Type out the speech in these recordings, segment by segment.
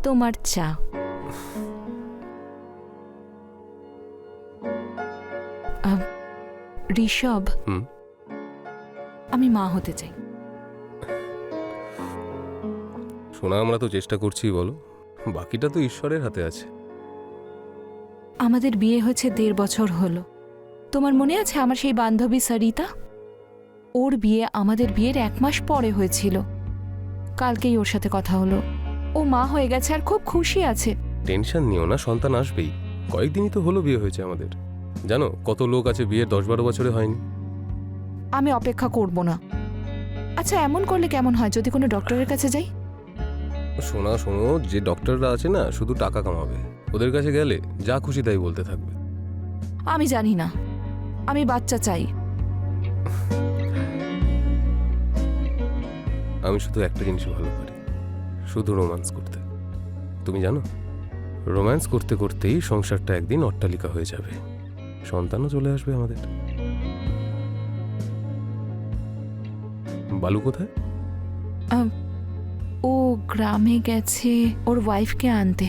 তোমার চা। ঋষভ, আমি মা হতে চাই। শোনা, আমরা তো চেষ্টা করছি, বলো, বাকিটা তো ঈশ্বরের হাতে আছে। আমাদের বিয়ে হয়েছে 1.5 বছর হলো। তোমার মনে আছে আমার সেই বান্ধবী সরিতা? ওর বিয়ে আমাদের বিয়ের 1 মাস পরে হয়েছিল। কালকেই ওর সাথে কথা হলো, ও মা হয়ে গেছে আর খুব খুশি আছে। টেনশন নিও না, সন্তান আসবেই। কয়েকদিনই তো হলো বিয়ে হয়েছে আমাদের। জানো কত লোক আছে বিয়ের 10-12 বছরে হয়নি। আমি অপেক্ষা করব না। আচ্ছা, এমন করলে কেমন হয় যদি কোনো ডক্টরের কাছে যাই? শোনো, যে ডক্টররা আছে না, শুধু টাকা কামাবে। ওদের কাছে গেলে যা খুশি তাই বলতে থাকবে। আমি জানি না, আমি বাচ্চা চাই। আমি শুধু একটা জিনিস ভালো পারি, শুধু রোম্যান্স করতে। তুমি জানো, রোম্যান্স করতে করতেই সংসারটা একদিন অট্টালিকা হয়ে যাবে, সন্তানও চলে আসবে আমাদের। বালু কোথায়? ও গ্রামে গেছে ওর ওয়াইফকে আনতে।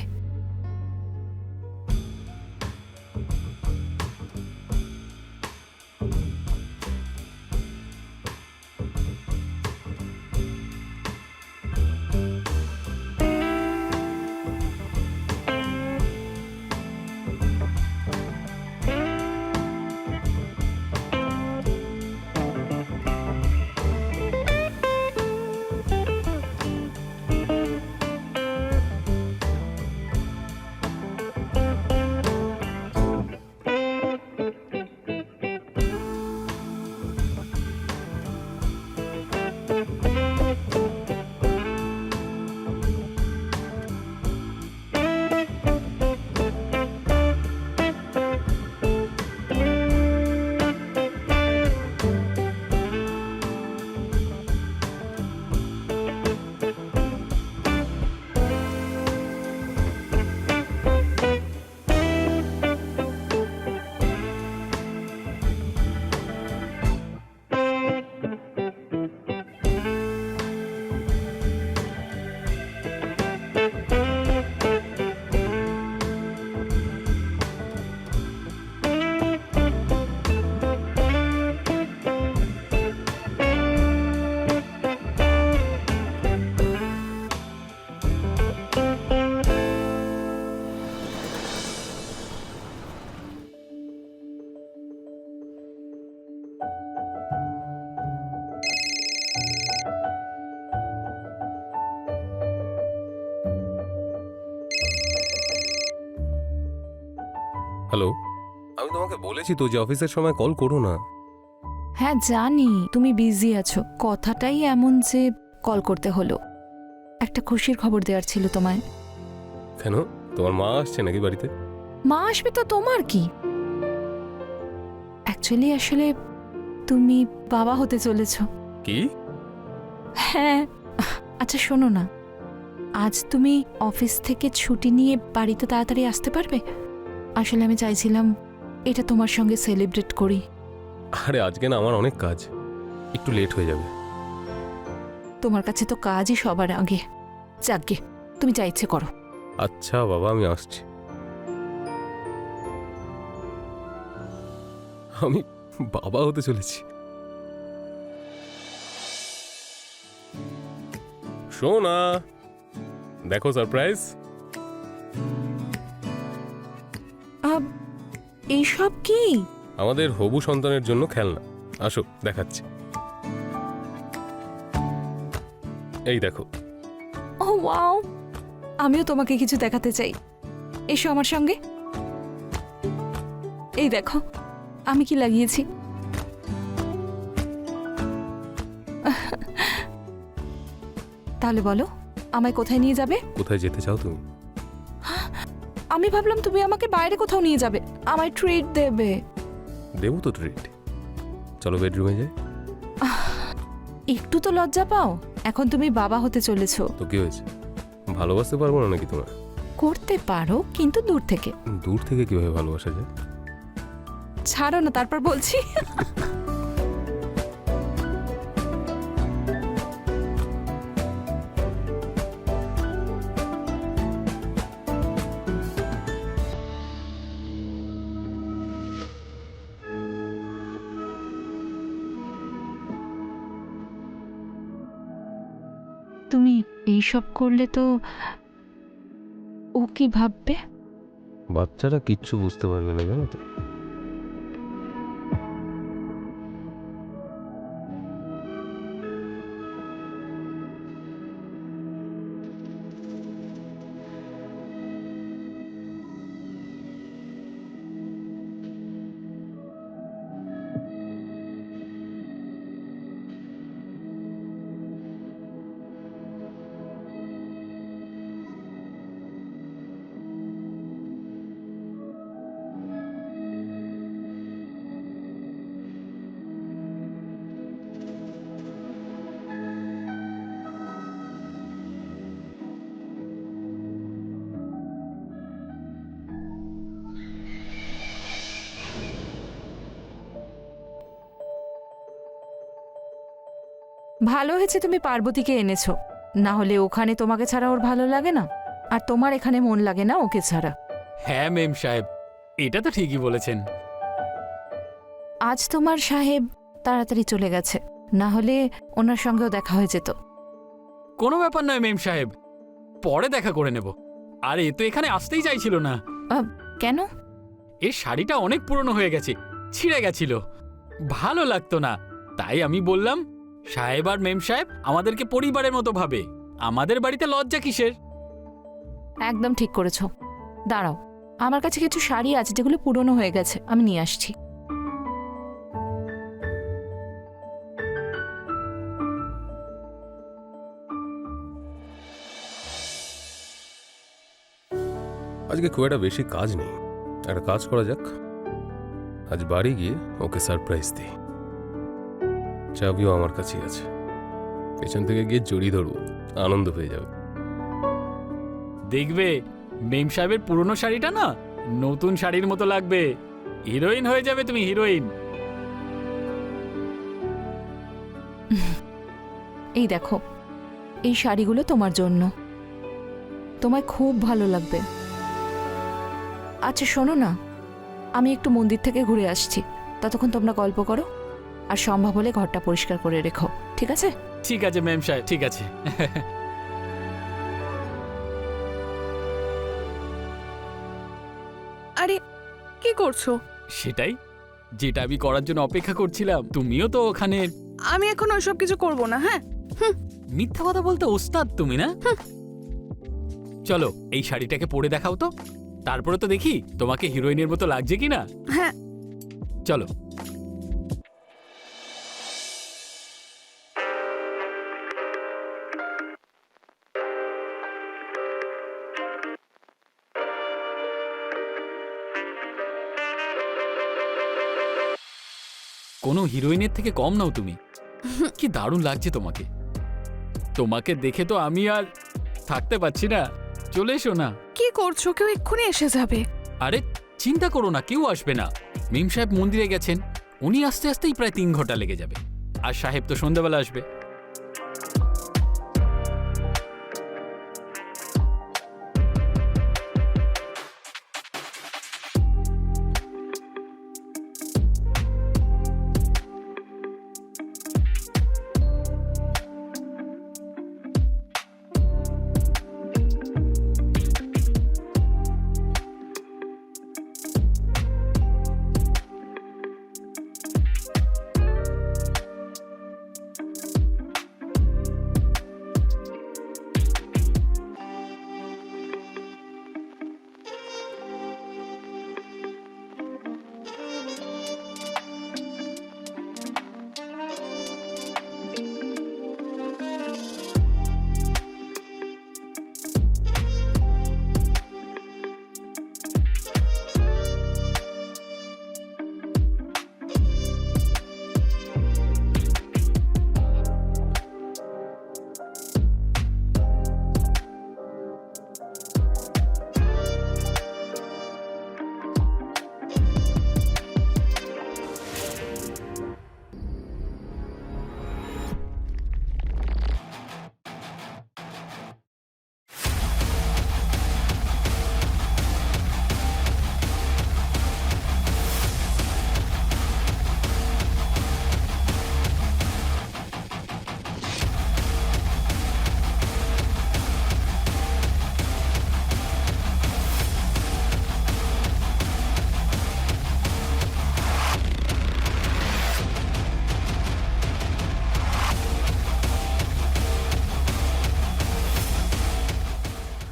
হ্যালো, আমি তোমাকে বলেছি তো যে অফিসের সময় কল করো না। হ্যাঁ জানি তুমি বিজি আছো, কথাটাই এমন যে কল করতে হলো। একটা খুশির খবর দেওয়ার ছিল তোমায়। কেন, তোমার মা আসছে নাকি বাড়িতে? মা আসবে তো তোমার কি? অ্যাকচুয়ালি আসলে তুমি বাবা হতে চলেছ। কি? হ্যাঁ। আচ্ছা শোনো না, আজ তুমি অফিস থেকে ছুটি নিয়ে বাড়িতে তাড়াতাড়ি আসতে পারবে? আসলে আমি চাইছিলাম এটা তোমার সঙ্গে সেলিব্রেট করি। আরে আজকে না আমার অনেক কাজ, একটু লেট হয়ে যাবে। তোমার কাছে তো কাজই সবার আগে। যাকগে, তুমি যা ইচ্ছে করো। আচ্ছা বাবা, আমি আসছি। আমি বাবা হতে চলেছি। শোনা, দেখো সারপ্রাইজ। এইসব কি? আমাদের হবু সন্তানের জন্য খেলনা। আসো দেখাচ্ছি। এই দেখো। ও ওয়াও, আমিও তোমাকে কিছু দেখাতে চাই। এসো আমার সঙ্গে। এই দেখো আমি কি লাগিয়েছি। তাহলে বলো, আমায় কোথায় নিয়ে যাবে? কোথায় যেতে চাও তুমি? আমি ভাবলাম তুমি আমাকে বাইরে কোথাও নিয়ে যাবে, আমায় ট্রিট দেবে। দেবো তো ট্রিট। চলো বেডরুমে যাই। একটু তো লজ্জা পাও, এখন তুমি বাবা হতে চলেছো। তো কি হয়েছে, ভালোবাসতে পারবো না নাকি তোমার? করতে পারো, কিন্তু দূর থেকে। দূর থেকে কিভাবে ভালোবাসা যায়? ছাড়ো না, তারপর বলছি। তুমি এইসব করলে তো ও কি ভাববে? বাচ্চারা কিচ্ছু বুঝতে পারবে না, জানো তো। ভালো হয়েছে তুমি পার্বতীকে এনেছো, না হলে ওখানে তোমাকে ছাড়া ওর ভালো লাগে না, আর তোমার এখানে মন লাগে না ওকে ছাড়া। হ্যাঁ মেম সাহেব, এটা তো ঠিকই বলেছেন। আজ তোমার সাহেব তাড়াতাড়ি চলে গেছে, না হলে ওনার সঙ্গেও দেখা হয়ে যেত। কোনো ব্যাপার নয় মেম সাহেব, পরে দেখা করে নেব। আর এ তো এখানে আসতেই চাইছিল না। কেন? এর শাড়িটা অনেক পুরনো হয়ে গেছে, ছিঁড়ে গেছিল, ভালো লাগতো না। তাই আমি বললাম, সাহেব আর মেম সাহেব আমাদেরকে পরিবারের মতো ভাবে, আমাদের বাড়িতে লজ্জা কিসের। একদম ঠিক করেছো। দাঁড়াও, আমার কাছে কিছু শাড়ি আছে যেগুলো পুরনো হয়ে গেছে, আমি নিয়ে আসছি। আজকে খুব একটা বেশি কাজ নেই, একটা কাজ করা যাক। আজ বাড়ি গিয়ে ওকে সারপ্রাইজ দিই। চাবিও আমার কাছেই আছে, পেছন থেকে গিয়ে জড়িয়ে ধরবো, আনন্দ পেয়ে যাবে। দেখবে মেম সাহেবের পুরনো শাড়িটা না নতুন শাড়ির মতো লাগবে, হিরোইন হয়ে যাবে তুমি, হিরোইন। এই দেখো, এই শাড়িগুলো তোমার জন্য, তোমায় খুব ভালো লাগবে। আচ্ছা শোনো না, আমি একটু মন্দির থেকে ঘুরে আসছি, ততক্ষণ তোমরা গল্প করো, আর সম্ভব হলে ঘরটা পরিষ্কার করে রেখো, ঠিক আছে? ঠিক আছে মেম সাহেব, ঠিক আছে। আরে কি করছো? সেটাই, যেটা আমি করার জন্য অপেক্ষা করছিলাম। তুমিও তো ওখানে। আমি এখন ওইসব কিছু করব না। হ্যাঁ, মিথ্যা কথা বলতে ওস্তাদ তুমি না? চলো এই শাড়িটাকে পরে দেখাও তো, তারপরে তো দেখি তোমাকে হিরোইনের মতো লাগছে কিনা। হ্যাঁ। চলো। কোনো হিরোইনের থেকে কম নাও তুমি। কি দারুণ লাগছে তোমাকে, তোমাকে দেখে তো আমি আর থাকতে পারছি না। চলে এসো না। কি করছো? কেউ এক্ষুনি এসে যাবে। আরে চিন্তা করো না, কেউ আসবে না। মিম সাহেব মন্দিরে গেছেন, উনি আসতে আসতেই প্রায় 3 ঘন্টা লেগে যাবে, আর সাহেব তো সন্ধ্যাবেলা আসবে।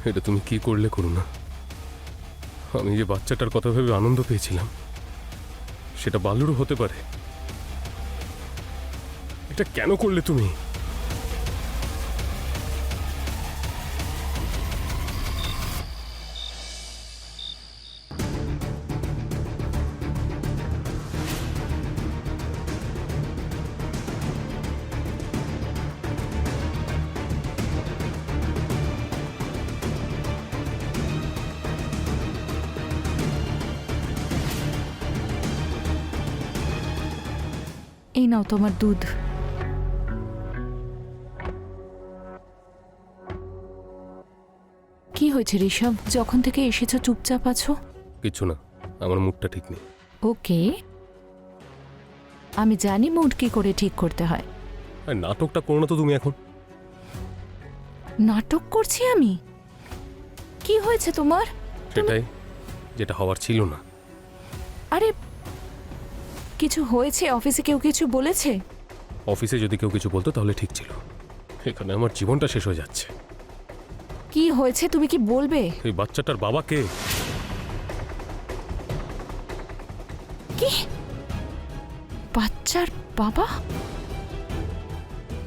এটা তুমি কি করলে করুণা? আমি যে বাচ্চাটার কথা ভেবে আনন্দ পেয়েছিলাম, সেটা বালুরও হতে পারে। এটা কেন করলে তুমি? এই নাও তোমার দুধ। কি হয়েছে ঋষভ, যখন থেকে এসেছো চুপচাপ আছো? কিছু না, আমার মুডটা ঠিক নেই। ওকে, আমি জানি মুড কি করে ঠিক করতে হয়। আর নাটকটা করো না তো তুমি এখন। নাটক করছি আমি? কি হয়েছে তোমার? সেটাই, যেটা হওয়ার ছিল না। আরে কিছু হয়েছে? অফিসে কেউ কিছু বলেছে? অফিসে যদি কেউ কিছু বলতো তাহলে ঠিক ছিল, এখানে আমার জীবনটা শেষ হয়ে যাচ্ছে। কি হয়েছে তুমি কি বলবে? এই বাচ্চাটার বাবা কে? কি? বাচ্চার বাবা?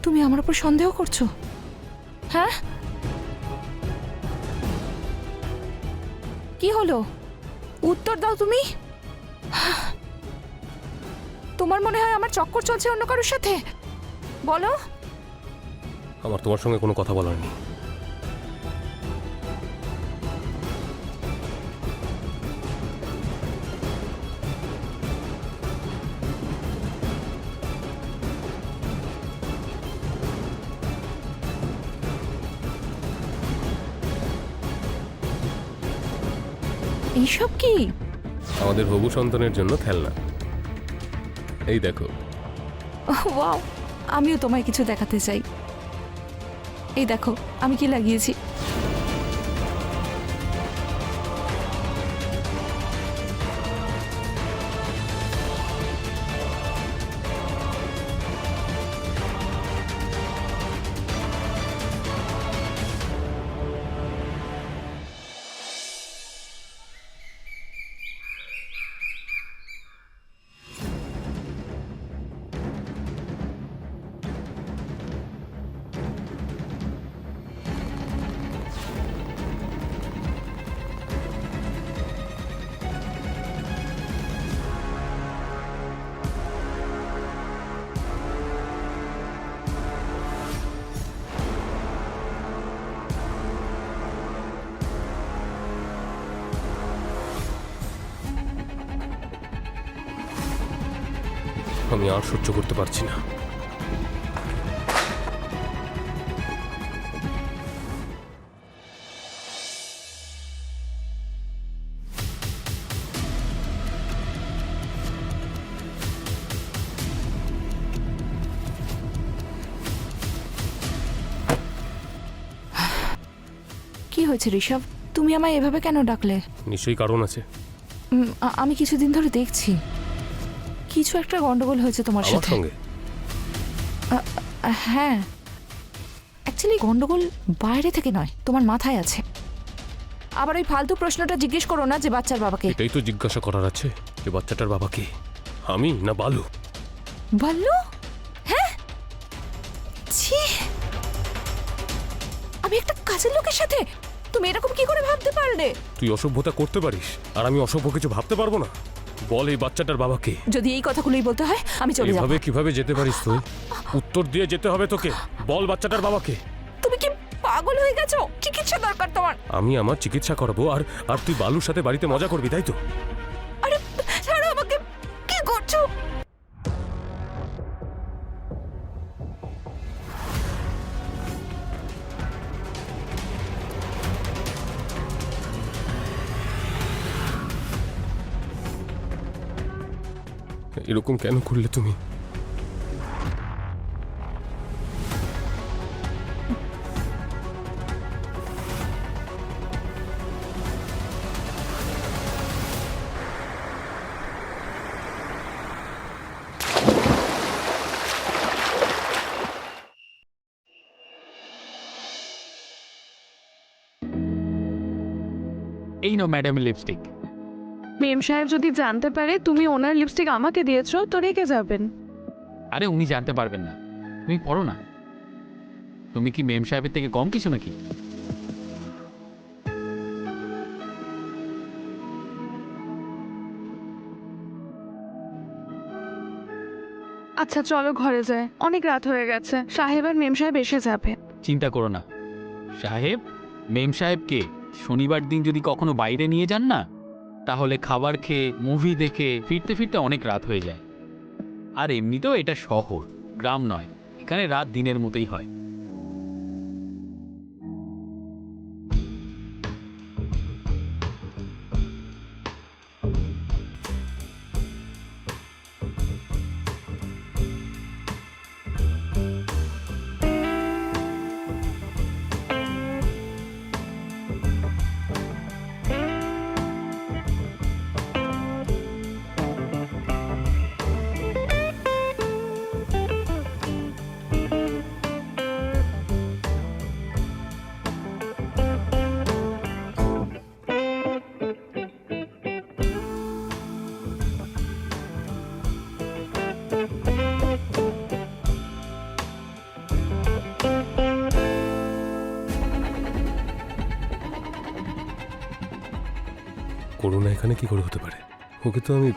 তুমি আমার উপর সন্দেহ করছো? হ্যাঁ, কি হলো? উত্তর দাও তুমি। তোমার মনে হয় আমার চক্কর চলছে অন্য কারোর সাথে? বলো। আমার তোমার সঙ্গে কোনো কথা বলার নেই। এইসব কি? আমাদের হবু সন্তানের জন্য খেলনা। এই দেখো। ওয়াও, আমিও তোমায় কিছু দেখাতে চাই। এই দেখো আমি কি লাগিয়েছি। আমি আর সহ্য করতে পারছি না। কি হয়েছে ঋষভ, তুমি আমায় এভাবে কেন ডাকলে? নিশ্চয়ই কারণ আছে। আমি কিছুদিন ধরে দেখছি কিছু একটা গন্ডগোল হয়েছে তোমার আমার সাথে। সঙ্গে? হ্যাঁ, অ্যাকচুয়ালি গন্ডগোল বাইরে থেকে নয়, তোমার মাথায় আছে। আবার ওই ফালতু প্রশ্নটা জিজ্ঞেস করো না যে বাচ্চার বাবাকে। এটাই তো জিজ্ঞাসা করার আছে, যে বাচ্চাটার বাবা কে, আমি না বালু? বললো? হ্যাঁ, ছি, আমি একটা কাজের লোকের সাথে? তুমি এরকম কি করে ভাবতে পারলে? তুই অসভ্যতা করতে পারিস আর আমি অসভ্য কিছু ভাবতে পারবো না? বল, এই বাচ্চাটার বাবা কে? যদি এই কথাগুলোই বলতে হয় আমি চলে যাব। এভাবে কিভাবে যেতে পারিস তুই? উত্তর দিয়ে যেতে হবে তোকে। বল, বাচ্চাটার বাবা কে? তুমি কি পাগল হয়ে গেছো? চিকিৎসা দরকার তোমার। আমি আমার চিকিৎসা করাবো আর তুই বালুর সাথে বাড়িতে মজা করবি, তাই তো? আরে ছাড়ো আমাকে, কি করছো? এরকম কেন করলে তুমি? এই নাও ম্যাডাম লিপস্টিক। মেম সাহেব যদি জানতে পারে তুমি ওনার লিপস্টিক আমাকে দিয়েছো তো রেগে যাবেন। আরে উনি জানতে পারবেন না, তুমি পড়ো না। তুমি কি মেম সাহেবের থেকে কম কিছু নাকি? আচ্ছা চলো ঘরে যায়, অনেক রাত হয়ে গেছে, সাহেব আর মেম সাহেব এসে যাবে। চিন্তা করো না, সাহেব মেম সাহেবকে শনিবার দিন যদি কখনো বাইরে নিয়ে যান না, তাহলে খাবার খেয়ে মুভি দেখে ফিরতে ফিরতে অনেক রাত হয়ে যায়। আর এমনিতেও এটা শহর, গ্রাম নয়, এখানে রাত দিনের মতোই হয়। করোনা এখানে কি করে হতে পারে? ওকে তো আমি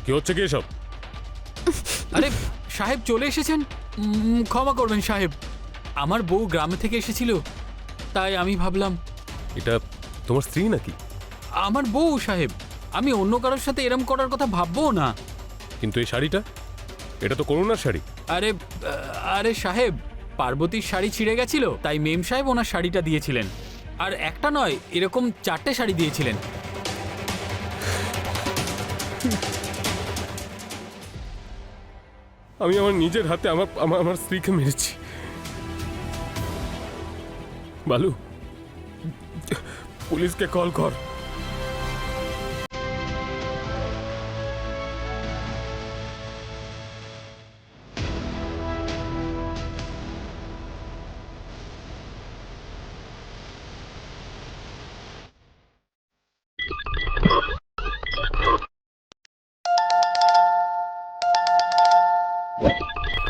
কি হচ্ছে কি এসব? আরে সাহেব চলে এসেছেন? ক্ষমা করবেন সাহেব, আমার বউ গ্রামে থেকে এসেছিল, তাই আমি ভাবলাম। এটা তোমার স্ত্রী নাকি? আমার বউ সাহেব, আমি অন্য কারোর সাথে এরম করার কথা ভাববো না। কিন্তু এই শাড়িটা, এটা তো করোনার শাড়ি। আরে আরে সাহেব, পার্বতীর শাড়ি ছিঁড়ে গেছিল, তাই মেম সাহেব ওনার শাড়িটা দিয়েছিলেন। আর একটা নয়, এরকম 4টে শাড়ি দিয়েছিলেন। আমি আমার নিজের হাতে আমার স্ত্রীকে মেরেছি। বালু, পুলিশকে কল কর।